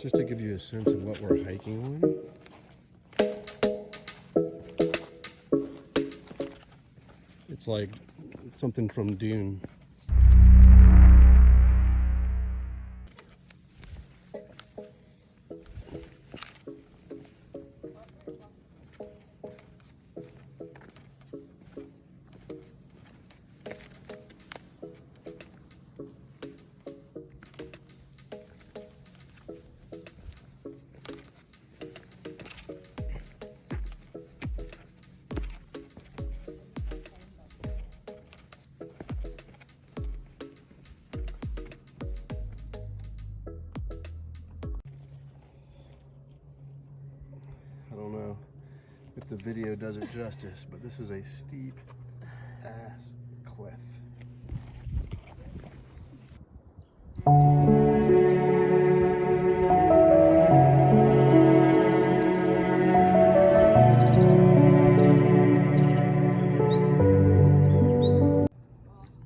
Just to give you a sense of what we're hiking on. It's like something from Dune. I don't know if the video does it justice, but this is a steep ass cliff.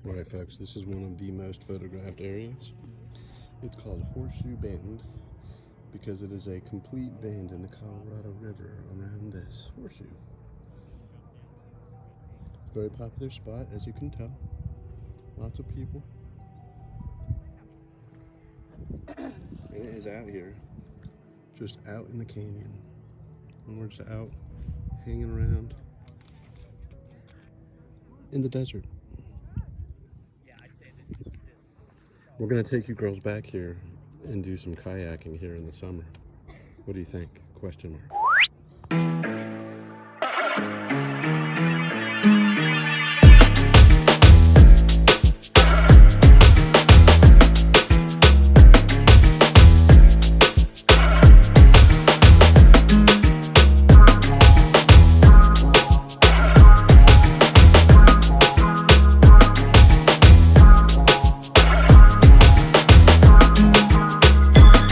Alright folks, this is one of the most photographed areas. It's called Horseshoe Bend because it is a complete bend in the Colorado River around this horseshoe. It's a very popular spot, as you can tell. Lots of people. And it is out here, just out in the canyon. And we're just out hanging around in the desert. We're gonna take you girls back here and do some kayaking here in the summer. What do you think? Question mark.